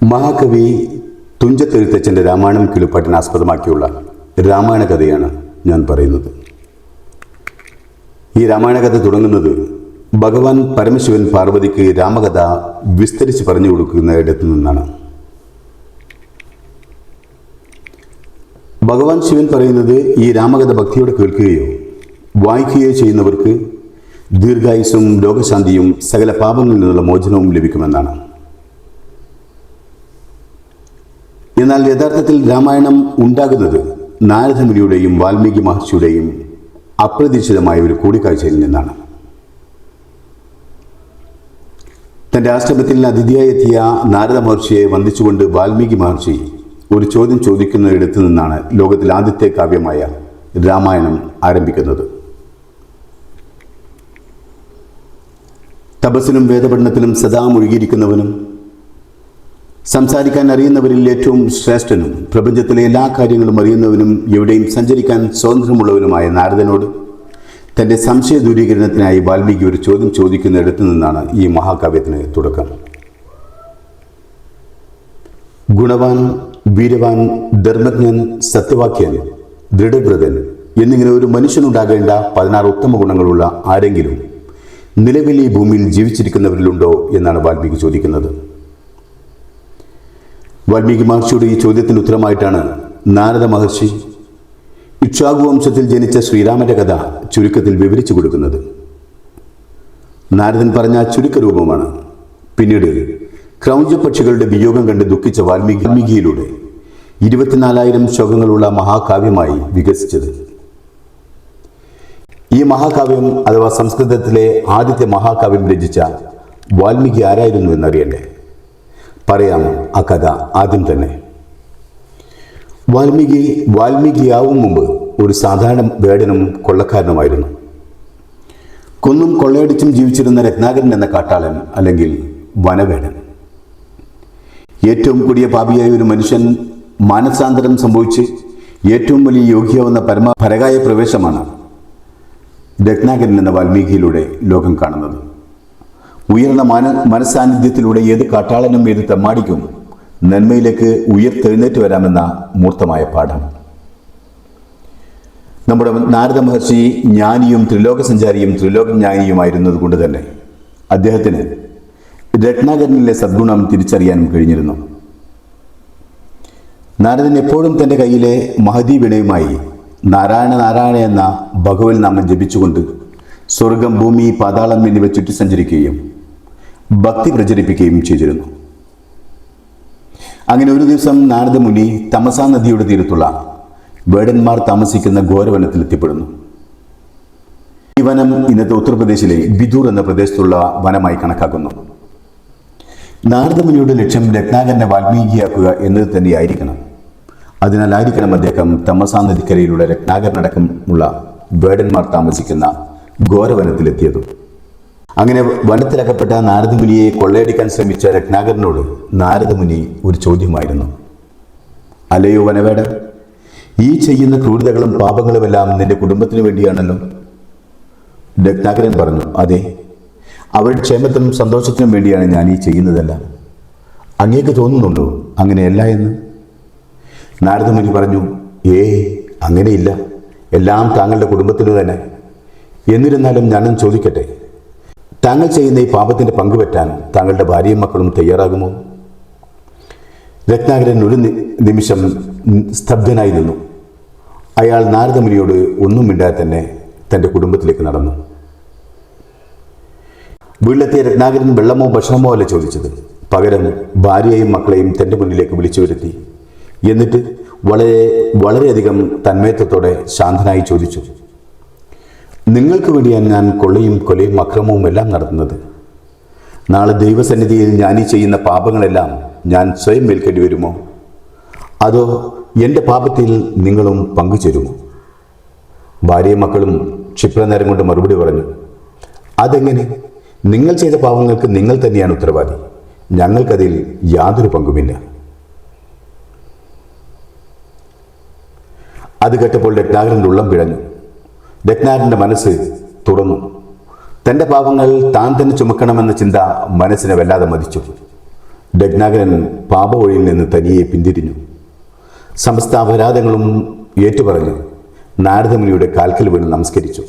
മഹാകവി തുഞ്ചത്തെഴുത്തച്ഛൻ്റെ രാമായണം കിളിപ്പാട്ടിനെ ആസ്പദമാക്കിയുള്ള രാമായണ കഥയാണ് ഞാൻ പറയുന്നത്. ഈ രാമായണ കഥ തുടങ്ങുന്നത് ഭഗവാൻ പരമശിവൻ പാർവതിക്ക് രാമകഥ വിസ്തരിച്ച് പറഞ്ഞു കൊടുക്കുന്ന ഇടത്തു നിന്നാണ്. ഭഗവാൻ ശിവൻ പറയുന്നത്, ഈ രാമകഥ ഭക്തിയോടെ കേൾക്കുകയോ വായിക്കുകയോ ചെയ്യുന്നവർക്ക് ദീർഘായുസ്സും ലോകശാന്തിയും സകല പാപങ്ങളിൽ നിന്നുള്ള മോചനവും ലഭിക്കുമെന്നാണ്. എന്നാൽ യഥാർത്ഥത്തിൽ രാമായണം ഉണ്ടാകുന്നത് നാരദമുനിയുടെയും വാൽമീകി മഹർഷിയുടെയും അപ്രതീക്ഷിതമായ ഒരു കൂടിക്കാഴ്ചയിൽ നിന്നാണ്. തൻ്റെ ആശ്രമത്തിൽ അതിഥിയായി എത്തിയ നാരദ മഹർഷിയെ വന്ദിച്ചുകൊണ്ട് വാൽമീകി മഹർഷി ഒരു ചോദ്യം ചോദിക്കുന്നിടത്ത് നിന്നാണ് ലോകത്തിൽ ആദ്യത്തെ കാവ്യമായ രാമായണം ആരംഭിക്കുന്നത്. തപസ്സിലും വേദപഠനത്തിലും സദാ മുഴുകിയിരിക്കുന്നവനും സംസാരിക്കാൻ അറിയുന്നവരിൽ ഏറ്റവും ശ്രേഷ്ഠനും പ്രപഞ്ചത്തിലെ എല്ലാ കാര്യങ്ങളും അറിയുന്നവനും എവിടെയും സഞ്ചരിക്കാൻ സ്വാതന്ത്ര്യമുള്ളവനുമായ നാരദനോട് തൻ്റെ സംശയ ദൂരീകരണത്തിനായി വാൽമീകി ഒരു ചോദ്യം ചോദിക്കുന്നിടത്തു നിന്നാണ് ഈ മഹാകാവ്യത്തിന് തുടക്കം. ഗുണവാൻ, വീരവാൻ, ധർമ്മജ്ഞൻ, സത്യവാക്യൻ, ദൃഢവ്രതൻ എന്നിങ്ങനെ ഒരു മനുഷ്യനുണ്ടാകേണ്ട 16 ഉത്തമ ഗുണങ്ങളുള്ള ആരെങ്കിലും നിലവിൽ ഈ ഭൂമിയിൽ ജീവിച്ചിരിക്കുന്നവരിലുണ്ടോ എന്നാണ് വാൽമീകി ചോദിക്കുന്നത്. വാൽമീകി മഹർഷിയുടെ ഈ ചോദ്യത്തിന് ഉത്തരമായിട്ടാണ് നാരദ മഹർഷി ഇക്ഷ്വാകു വംശത്തിൽ ജനിച്ച ശ്രീരാമന്റെ കഥ ചുരുക്കത്തിൽ വിവരിച്ചു കൊടുക്കുന്നത്. നാരദൻ പറഞ്ഞ ചുരുക്കരൂപമാണ് പിന്നീട് ക്രൗഞ്ചപക്ഷികളുടെ വിയോഗം കണ്ട് ദുഃഖിച്ച വാൽമീകിയിലൂടെ 24,000 ശ്ലോകങ്ങളുള്ള മഹാകാവ്യമായി വികസിച്ചത്. ഈ മഹാകാവ്യം അഥവാ സംസ്കൃതത്തിലെ ആദ്യത്തെ മഹാകാവ്യം രചിച്ച വാൽമീകി ആരായിരുന്നു എന്നറിയണ്ടേ? പറയാം ആ കഥ ആദ്യം തന്നെ. വാൽമീകിയാവും മുമ്പ് ഒരു സാധാരണ വേടനും കൊള്ളക്കാരനുമായിരുന്നു. കൊന്നും കൊള്ളയടിച്ചും ജീവിച്ചിരുന്ന രത്നാകരൻ എന്ന കാട്ടാളൻ, അല്ലെങ്കിൽ വനവേടൻ. ഏറ്റവും കൊടിയ പാപിയായ ഒരു മനുഷ്യൻ മാനസാന്തരം സംഭവിച്ച് ഏറ്റവും വലിയ യോഗ്യാവുന്ന പരകായ പ്രവേശമാണ് രത്നാകരൻ എന്ന വാൽമീകിയിലൂടെ ലോകം കാണുന്നത്. ഉയർന്ന മനസാന്നിധ്യത്തിലൂടെ ഏത് കാട്ടാളനും ഏത് തെമ്മാടിക്കും നന്മയിലേക്ക് ഉയർത്തെഴുന്നേറ്റ് വരാമെന്ന മൂർത്തമായ പാഠം. നമ്മുടെ നാരദ മഹർഷി ജ്ഞാനിയും ത്രിലോകസഞ്ചാരിയും ത്രിലോകജ്ഞാനിയുമായിരുന്നത് കൊണ്ട് തന്നെ അദ്ദേഹത്തിന് രത്നാകരനിലെ സദ്ഗുണം തിരിച്ചറിയാനും കഴിഞ്ഞിരുന്നു. നാരദൻ എപ്പോഴും തൻ്റെ കയ്യിലെ മഹതി വീണയുമായി നാരായണ നാരായണ എന്ന ഭഗവൽ നാമം ജപിച്ചുകൊണ്ട് സ്വർഗം, ഭൂമി, പാതാളം എന്നിവ ചുറ്റി സഞ്ചരിക്കുകയും ഭക്തി പ്രചരിപ്പിക്കുകയും ചെയ്തിരുന്നു. അങ്ങനെ ഒരു ദിവസം നാരദമുനി തമസാ നദിയുടെ തീരത്തുള്ള വേടന്മാർ താമസിക്കുന്ന ഘോരവനത്തിൽ എത്തിപ്പെടുന്നു. ഈ വനം ഇന്നത്തെ ഉത്തർപ്രദേശിലെ ബിദൂർ എന്ന പ്രദേശത്തുള്ള വനമായി കണക്കാക്കുന്നു. നാരദമുനിയുടെ ലക്ഷ്യം രത്നാകരനെ വാൽമീകിയാക്കുക എന്നത് തന്നെയായിരിക്കണം. അതിനാലായിരിക്കണം അദ്ദേഹം തമസാ നദിക്കരയിലുള്ള രത്നാകരനടക്കമുള്ള വേടന്മാർ താമസിക്കുന്ന ഘോരവനത്തിലെത്തിയത്. അങ്ങനെ വനത്തിലകപ്പെട്ട നാരദമുനിയെ കൊള്ളയടിക്കാൻ ശ്രമിച്ച രത്നാകരനോട് നാരദമുനി ഒരു ചോദ്യമായിരുന്നു. അല്ലയോ വനവേട, ഈ ചെയ്യുന്ന ക്രൂരതകളും പാപങ്ങളുമെല്ലാം നിന്റെ കുടുംബത്തിന് വേണ്ടിയാണല്ലോ? രത്നാകരൻ പറഞ്ഞു, അതെ, അവരുടെ ക്ഷേമത്തിനും സന്തോഷത്തിനും വേണ്ടിയാണ് ഞാൻ ഈ ചെയ്യുന്നതെല്ലാം. അങ്ങേക്ക് തോന്നുന്നുണ്ടോ അങ്ങനെയല്ല എന്ന്? നാരദമുനി പറഞ്ഞു, അങ്ങനെയില്ല, എല്ലാം താങ്കളുടെ കുടുംബത്തിന് തന്നെ. എന്നിരുന്നാലും ഞാനും ചോദിക്കട്ടെ, താങ്കൾ ചെയ്യുന്ന ഈ പാപത്തിന്റെ പങ്കുപറ്റാൻ താങ്കളുടെ ഭാര്യയും മക്കളും തയ്യാറാകുമോ? രത്നാകരൻ ഒരു നിമിഷം സ്തബ്ധനായി നിന്നു. അയാൾ നാരദമുനിയോട് ഒന്നും മിണ്ടാതെ തന്നെ തൻ്റെ കുടുംബത്തിലേക്ക് നടന്നു. വീട്ടിലെത്തിയ രത്നാകരൻ വെള്ളമോ ഭക്ഷണമോ അല്ല ചോദിച്ചത്. പകരം ഭാര്യയെയും മക്കളെയും തൻ്റെ മുന്നിലേക്ക് വിളിച്ചു വരുത്തി. എന്നിട്ട് വളരെയധികം തന്മയത്വത്തോടെ ശാന്തനായി ചോദിച്ചു, നിങ്ങൾക്ക് വേണ്ടിയാണ് ഞാൻ കൊള്ളയും കൊലയും അക്രമവും എല്ലാം നടത്തുന്നത്. നാളെ ദൈവസന്നിധിയിൽ ഞാൻ ഈ ചെയ്യുന്ന പാപങ്ങളെല്ലാം ഞാൻ സ്വയം ഏൽക്കേണ്ടി വരുമോ? അതോ എൻ്റെ പാപത്തിൽ നിങ്ങളും പങ്കുചേരുമോ? ഭാര്യയും മക്കളും ക്ഷിപ്രനേരം കൊണ്ട് മറുപടി പറഞ്ഞു, അതെങ്ങനെ? നിങ്ങൾ ചെയ്ത പാപങ്ങൾക്ക് നിങ്ങൾ തന്നെയാണ് ഉത്തരവാദി. ഞങ്ങൾക്കതിൽ യാതൊരു പങ്കുമില്ല. അത് കേട്ടപ്പോൾ രത്നാകരൻ്റെ ഉള്ളം പിഴഞ്ഞു. രത്നാകരൻ്റെ മനസ്സ് തുറന്നു. തൻ്റെ പാപങ്ങൾ താൻ തന്നെ ചുമക്കണമെന്ന ചിന്ത മനസ്സിനെ വല്ലാതെ മതിച്ചു. രത്നാകരൻ പാപവഴിയിൽ നിന്ന് തനിയെ പിന്തിരിഞ്ഞു. സമസ്ത അപരാധങ്ങളും ഏറ്റുപറഞ്ഞു നാരദമുനിയുടെ കാൽക്കൽ വീണ് നമസ്കരിച്ചു.